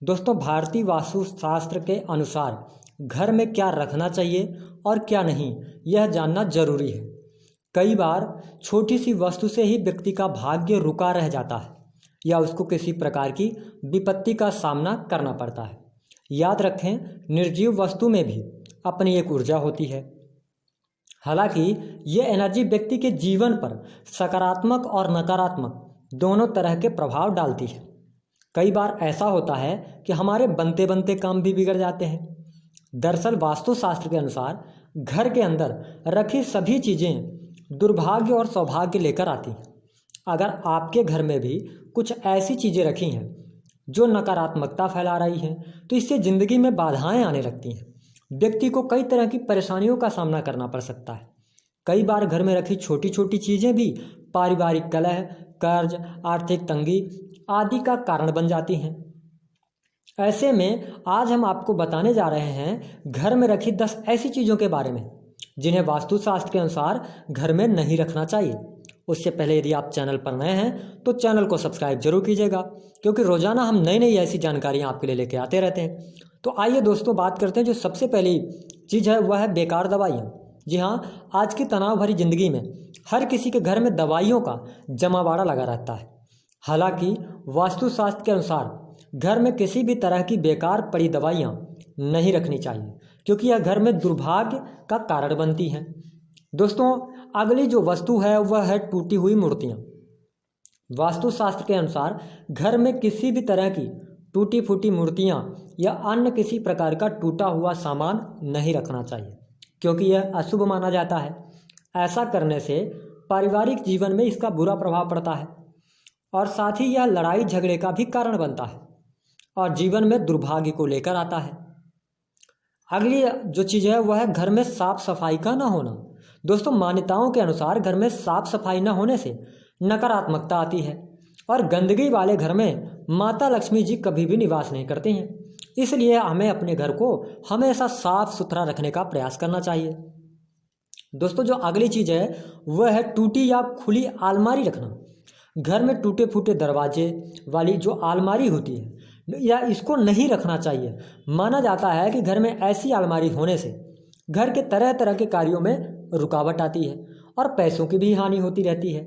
दोस्तों, भारतीय वास्तुशास्त्र के अनुसार घर में क्या रखना चाहिए और क्या नहीं, यह जानना जरूरी है। कई बार छोटी सी वस्तु से ही व्यक्ति का भाग्य रुका रह जाता है या उसको किसी प्रकार की विपत्ति का सामना करना पड़ता है। याद रखें, निर्जीव वस्तु में भी अपनी एक ऊर्जा होती है। हालांकि ये एनर्जी व्यक्ति के जीवन पर सकारात्मक और नकारात्मक दोनों तरह के प्रभाव डालती है। कई बार ऐसा होता है कि हमारे बनते बनते काम भी बिगड़ जाते हैं। दरअसल वास्तुशास्त्र के अनुसार घर के अंदर रखी सभी चीज़ें दुर्भाग्य और सौभाग्य लेकर आती हैं। अगर आपके घर में भी कुछ ऐसी चीज़ें रखी हैं जो नकारात्मकता फैला रही हैं, तो इससे ज़िंदगी में बाधाएं आने लगती हैं। व्यक्ति को कई तरह की परेशानियों का सामना करना पड़ सकता है। कई बार घर में रखी छोटी छोटी चीज़ें भी पारिवारिक कलह, कर्ज, आर्थिक तंगी आदि का कारण बन जाती हैं। ऐसे में आज हम आपको बताने जा रहे हैं घर में रखी 10 ऐसी चीज़ों के बारे में जिन्हें वास्तुशास्त्र के अनुसार घर में नहीं रखना चाहिए। उससे पहले यदि आप चैनल पर नए हैं तो चैनल को सब्सक्राइब जरूर कीजिएगा, क्योंकि रोजाना हम नई नई ऐसी जानकारियां आपके लिए लेके आते रहते हैं। तो आइए दोस्तों, बात करते हैं। जो सबसे पहली चीज़ है वह है बेकार दवाइयाँ। जी हाँ, आज की तनाव भरी जिंदगी में हर किसी के घर में दवाइयों का जमावाड़ा लगा रहता है। हालांकि वास्तुशास्त्र के अनुसार घर में किसी भी तरह की बेकार पड़ी दवाइयाँ नहीं रखनी चाहिए, क्योंकि यह घर में दुर्भाग्य का कारण बनती हैं। दोस्तों, अगली जो वस्तु है वह है टूटी हुई मूर्तियाँ। वास्तुशास्त्र के अनुसार घर में किसी भी तरह की टूटी फूटी मूर्तियाँ या अन्य किसी प्रकार का टूटा हुआ सामान नहीं रखना चाहिए, क्योंकि यह अशुभ माना जाता है। ऐसा करने से पारिवारिक जीवन में इसका बुरा प्रभाव पड़ता है और साथ ही यह लड़ाई झगड़े का भी कारण बनता है और जीवन में दुर्भाग्य को लेकर आता है। अगली जो चीज़ है वह है घर में साफ सफाई का ना होना। दोस्तों, मान्यताओं के अनुसार घर में साफ सफाई न होने से नकारात्मकता आती है और गंदगी वाले घर में माता लक्ष्मी जी कभी भी निवास नहीं करती हैं। इसलिए हमें अपने घर को हमेशा साफ सुथरा रखने का प्रयास करना चाहिए। दोस्तों, जो अगली चीज़ है वह है टूटी या खुली अलमारी रखना। घर में टूटे फूटे दरवाजे वाली जो अलमारी होती है या इसको नहीं रखना चाहिए। माना जाता है कि घर में ऐसी अलमारी होने से घर के तरह तरह के कार्यों में रुकावट आती है और पैसों की भी हानि होती रहती है।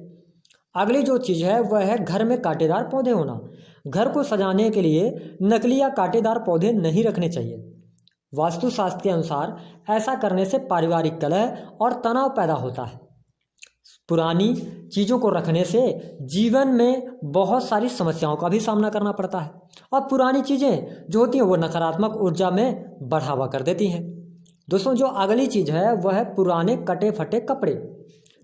अगली जो चीज़ है वह है घर में कांटेदार पौधे होना। घर को सजाने के लिए नकली या कांटेदार पौधे नहीं रखने चाहिए। वास्तुशास्त्र के अनुसार ऐसा करने से पारिवारिक कलह और तनाव पैदा होता है। पुरानी चीज़ों को रखने से जीवन में बहुत सारी समस्याओं का भी सामना करना पड़ता है और पुरानी चीज़ें जो होती हैं वो नकारात्मक ऊर्जा में बढ़ावा कर देती हैं। दोस्तों, जो अगली चीज़ है वह है पुराने कटे फटे कपड़े।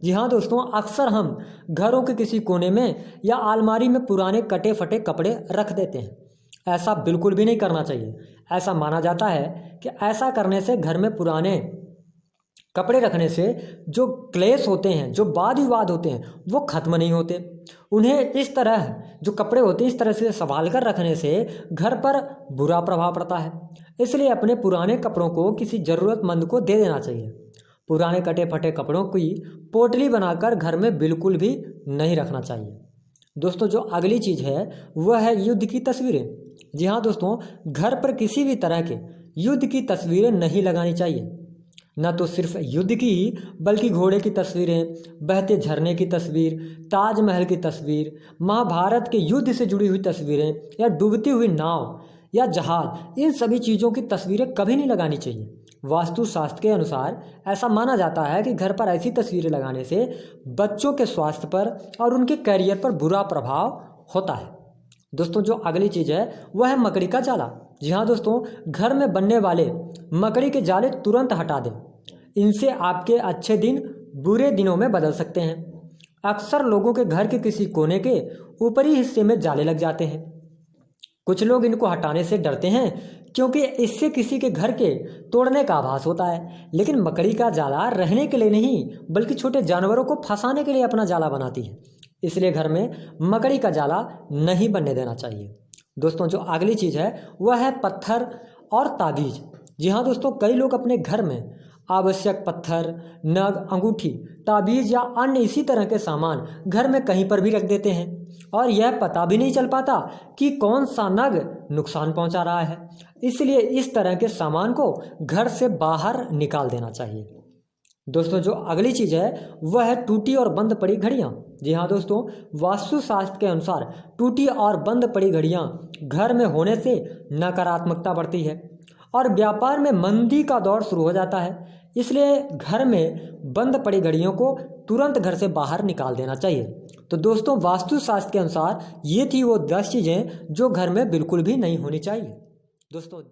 जी हाँ दोस्तों, अक्सर हम घरों के किसी कोने में या अलमारी में पुराने कटे फटे कपड़े रख देते हैं। ऐसा बिल्कुल भी नहीं करना चाहिए। ऐसा माना जाता है कि ऐसा करने से घर में पुराने कपड़े रखने से जो क्लेश होते हैं, जो वाद विवाद होते हैं, वो खत्म नहीं होते। उन्हें इस तरह जो कपड़े होते हैं इस तरह से संभाल कर रखने से घर पर बुरा प्रभाव पड़ता है। इसलिए अपने पुराने कपड़ों को किसी ज़रूरतमंद को दे देना चाहिए। पुराने कटे फटे कपड़ों की पोटली बनाकर घर में बिल्कुल भी नहीं रखना चाहिए। दोस्तों, जो अगली चीज़ है वह है युद्ध की तस्वीरें। जी हाँ दोस्तों, घर पर किसी भी तरह के युद्ध की तस्वीरें नहीं लगानी चाहिए। न तो सिर्फ युद्ध की ही बल्कि घोड़े की तस्वीरें, बहते झरने की तस्वीर, ताजमहल की तस्वीर, महाभारत के युद्ध से जुड़ी हुई तस्वीरें या डूबती हुई नाव या जहाज, इन सभी चीज़ों की तस्वीरें कभी नहीं लगानी चाहिए। वास्तुशास्त्र के अनुसार ऐसा माना जाता है कि घर पर ऐसी तस्वीरें लगाने से बच्चों के स्वास्थ्य पर और उनके करियर पर बुरा प्रभाव होता है। दोस्तों, जो अगली चीज़ है वह है मकड़ी का जाला। जी हाँ दोस्तों, घर में बनने वाले मकड़ी के जाले तुरंत हटा दें। इनसे आपके अच्छे दिन बुरे दिनों में बदल सकते हैं। अक्सर लोगों के घर के किसी कोने के ऊपरी हिस्से में जाले लग जाते हैं। कुछ लोग इनको हटाने से डरते हैं क्योंकि इससे किसी के घर के तोड़ने का आभास होता है। लेकिन मकड़ी का जाला रहने के लिए नहीं बल्कि छोटे जानवरों को फंसाने के लिए अपना जाला बनाती है। इसलिए घर में मकड़ी का जाला नहीं बनने देना चाहिए। दोस्तों, जो अगली चीज़ है वह है पत्थर और ताबीज। जी हाँ दोस्तों, कई लोग अपने घर में आवश्यक पत्थर, नग, अंगूठी, ताबीज या अन्य इसी तरह के सामान घर में कहीं पर भी रख देते हैं और यह पता भी नहीं चल पाता कि कौन सा नग नुकसान पहुंचा रहा है। इसलिए इस तरह के सामान को घर से बाहर निकाल देना चाहिए। दोस्तों, जो अगली चीज़ है वह है टूटी और बंद पड़ी घड़ियाँ। जी हाँ दोस्तों, वास्तुशास्त्र के अनुसार टूटी और बंद पड़ी घड़ियाँ घर में होने से नकारात्मकता बढ़ती है और व्यापार में मंदी का दौर शुरू हो जाता है। इसलिए घर में बंद पड़ी घड़ियों को तुरंत घर से बाहर निकाल देना चाहिए। तो दोस्तों, वास्तुशास्त्र के अनुसार ये थी वो 10 चीज़ें जो घर में बिल्कुल भी नहीं होनी चाहिए। दोस्तों